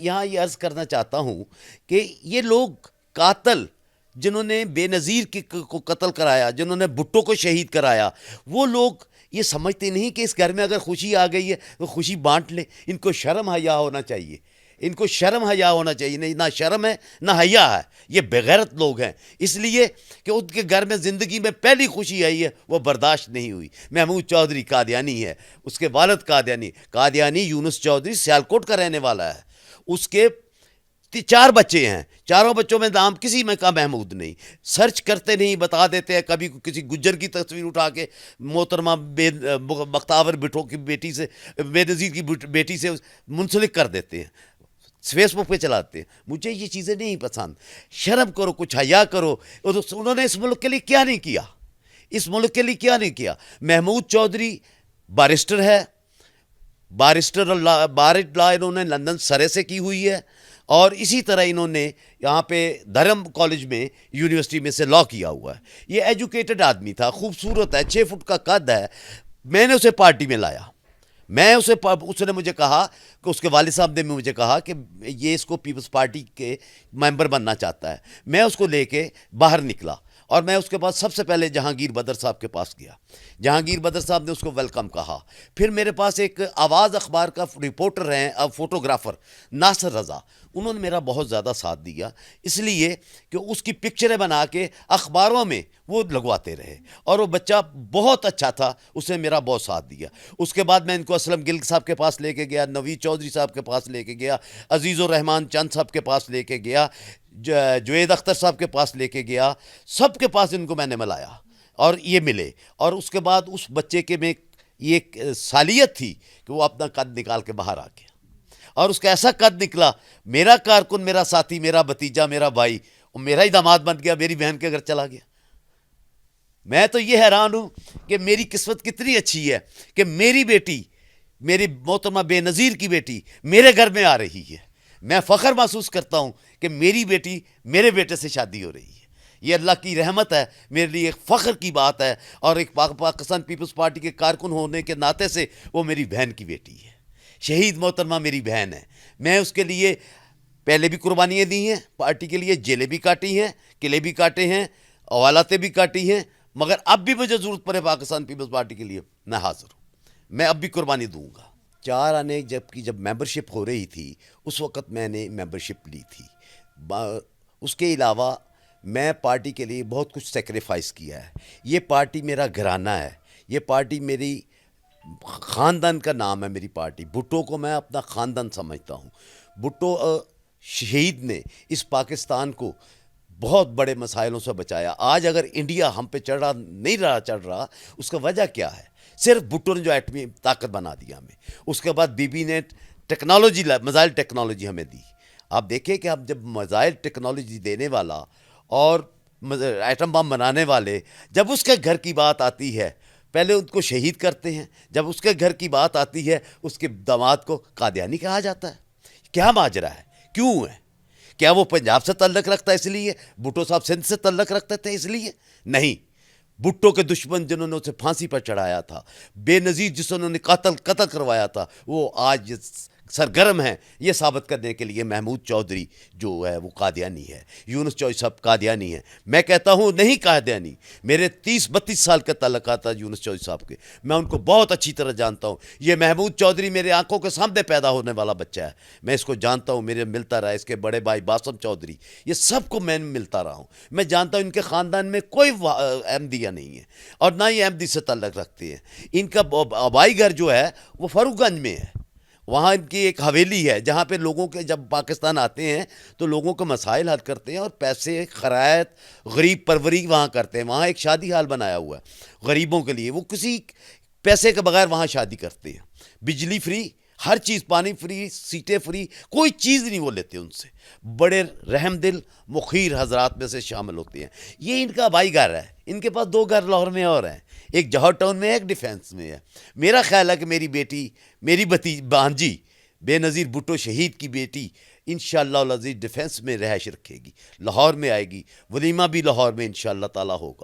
یہاں یہ عرض کرنا چاہتا ہوں کہ یہ لوگ قاتل جنہوں نے بے نظیر کو قتل کرایا، جنہوں نے بھٹو کو شہید کرایا، وہ لوگ یہ سمجھتے نہیں کہ اس گھر میں اگر خوشی آ گئی ہے تو خوشی بانٹ لیں. ان کو شرم حیا ہونا چاہیے، ان کو شرم حیا ہونا چاہیے. نہیں، نہ شرم ہے نہ حیا ہے. یہ بغیرت لوگ ہیں، اس لیے کہ ان کے گھر میں زندگی میں پہلی خوشی آئی ہے وہ برداشت نہیں ہوئی. محمود چودھری قادیانی ہے، اس کے والد قادیانی یونس چودھری سیالکوٹ کا رہنے والا ہے. اس کے 4 بچے ہیں، چاروں بچوں میں نام کسی میں کا محمود نہیں. سرچ کرتے نہیں، بتا دیتے ہیں. کبھی کسی گجر کی تصویر اٹھا کے محترمہ بختیور بھٹو کی بیٹی سے، بے نظیر کی بیٹی سے منسلک کر دیتے ہیں، فیس بک پہ چلاتے ہیں. مجھے یہ چیزیں نہیں پسند. شرم کرو، کچھ حیا کرو. انہوں نے اس ملک کے لیے کیا نہیں کیا، اس ملک کے لیے کیا نہیں کیا. محمود چودھری بارسٹر ہے، بار لا انہوں نے لندن سرے سے کی ہوئی ہے، اور اسی طرح انہوں نے یہاں پہ دھرم کالج میں یونیورسٹی میں سے لا کیا ہوا ہے. یہ ایجوکیٹڈ آدمی تھا، خوبصورت ہے، 6 فٹ کا قد ہے. میں نے اسے پارٹی میں لایا. اس نے مجھے کہا کہ اس کے والد صاحب نے مجھے کہا کہ یہ اس کو پیپلز پارٹی کے ممبر بننا چاہتا ہے. میں اس کو لے کے باہر نکلا اور میں اس کے بعد سب سے پہلے جہانگیر بدر صاحب کے پاس گیا. جہانگیر بدر صاحب نے اس کو ویلکم کہا. پھر میرے پاس ایک آواز اخبار کا رپورٹر ہیں، فوٹوگرافر ناصر رضا، انہوں نے میرا بہت زیادہ ساتھ دیا، اس لیے کہ اس کی پکچریں بنا کے اخباروں میں وہ لگواتے رہے، اور وہ بچہ بہت اچھا تھا، اس نے میرا بہت ساتھ دیا. اس کے بعد میں ان کو اسلم گل صاحب کے پاس لے کے گیا، نوید چودھری صاحب کے پاس لے کے گیا، عزیز الرحمان چند صاحب کے پاس لے کے گیا، جوید اختر صاحب کے پاس لے کے گیا. سب کے پاس ان کو میں نے ملایا اور یہ ملے. اور اس کے بعد اس بچے کے میں یہ ایک صلاحیت تھی کہ وہ اپنا قد نکال کے باہر آ گیا، اور اس کا ایسا قد نکلا، میرا کارکن، میرا ساتھی، میرا بھتیجا، میرا بھائی، اور میرا ہی داماد بن گیا، میری بہن کے گھر چلا گیا. میں تو یہ حیران ہوں کہ میری قسمت کتنی اچھی ہے کہ میری بیٹی، میری محترمہ بے نظیر کی بیٹی میرے گھر میں آ رہی ہے. میں فخر محسوس کرتا ہوں کہ میری بیٹی میرے بیٹے سے شادی ہو رہی ہے. یہ اللہ کی رحمت ہے، میرے لیے ایک فخر کی بات ہے. اور ایک پاکستان پیپلز پارٹی کے کارکن ہونے کے ناطے سے وہ میری بہن کی بیٹی ہے. شہید محترمہ میری بہن ہے. میں اس کے لیے پہلے بھی قربانیاں دی ہیں، پارٹی کے لیے جیلیں بھی کاٹی ہیں، قلعے بھی کاٹے ہیں، اولاتیں بھی کاٹی ہیں، مگر اب بھی مجھے ضرورت پڑے پاکستان پیپلز پارٹی کے لیے میں حاضر ہوں. میں اب بھی قربانی دوں گا. 4 آنے جب ممبرشپ ہو رہی تھی اس وقت میں نے ممبرشپ لی تھی. اس کے علاوہ میں پارٹی کے لیے بہت کچھ سیکریفائس کیا ہے. یہ پارٹی میرا گھرانہ ہے، یہ پارٹی میری خاندان کا نام ہے. میری پارٹی، بھٹو کو میں اپنا خاندان سمجھتا ہوں. بھٹو شہید نے اس پاکستان کو بہت بڑے مسائلوں سے بچایا. آج اگر انڈیا ہم پہ چڑھ رہا اس کا وجہ کیا ہے؟ صرف بھٹو نے جو ایٹمی طاقت بنا دیا ہمیں. اس کے بعد بی بی نے ٹیکنالوجی، میزائل ٹیکنالوجی ہمیں دی. آپ دیکھیں کہ اب جب میزائل ٹیکنالوجی دینے والا اور ایٹم بم بنانے والے، جب اس کے گھر کی بات آتی ہے پہلے ان کو شہید کرتے ہیں، جب اس کے گھر کی بات آتی ہے اس کے داماد کو قادیانی کہا جاتا ہے. کیا ماجرا ہے؟ کیوں ہے؟ کیا وہ پنجاب سے تعلق رکھتا ہے اس لیے؟ بھٹو صاحب سندھ سے تعلق رکھتے تھے اس لیے؟ نہیں. بھٹو کے دشمن جنہوں نے اسے پھانسی پر چڑھایا تھا، بے نظیر جس نے انہوں نے قتل کروایا تھا، وہ آج سرگرم ہیں یہ ثابت کرنے کے لیے محمود چودھری جو ہے وہ قادیانی ہے، یونس چودھری صاحب قادیانی ہیں. میں کہتا ہوں نہیں قادیانی. میرے 30-32 سال کے تعلقات ہیں یونس چودھری صاحب کے، میں ان کو بہت اچھی طرح جانتا ہوں. یہ محمود چودھری میرے آنکھوں کے سامنے پیدا ہونے والا بچہ ہے، میں اس کو جانتا ہوں، میرے ملتا رہا. اس کے بڑے بھائی باسم چودھری، یہ سب کو میں ملتا رہا ہوں. میں جانتا ہوں ان کے خاندان میں کوئی احمدیہ نہیں ہے اور نہ ہی احمدی سے تعلق رکھتے ہیں. ان کا آبائی گھر جو ہے وہ فاروق گنج میں ہے. وہاں ان کی ایک حویلی ہے جہاں پہ لوگوں کے جب پاکستان آتے ہیں تو لوگوں کے مسائل حل کرتے ہیں اور پیسے، خرائط، غریب پروری وہاں کرتے ہیں. وہاں ایک شادی ہال بنایا ہوا ہے غریبوں کے لیے، وہ کسی پیسے کے بغیر وہاں شادی کرتے ہیں. بجلی فری، ہر چیز، پانی فری، سیٹیں فری، کوئی چیز نہیں وہ لیتے ان سے. بڑے رحم دل مخیر حضرات میں سے شامل ہوتے ہیں. یہ ان کا آبائی گھر ہے. ان کے پاس 2 گھر لاہور میں اور ہیں، ایک جوہر ٹاؤن میں ہے، ایک ڈیفینس میں ہے. میرا خیال ہے کہ میری بیٹی، میری بھانجی بے نظیر بھٹو شہید کی بیٹی انشاءاللہ العزیز ڈیفینس میں رہائش رکھے گی، لاہور میں آئے گی. ولیمہ بھی لاہور میں انشاءاللہ تعالی ہوگا.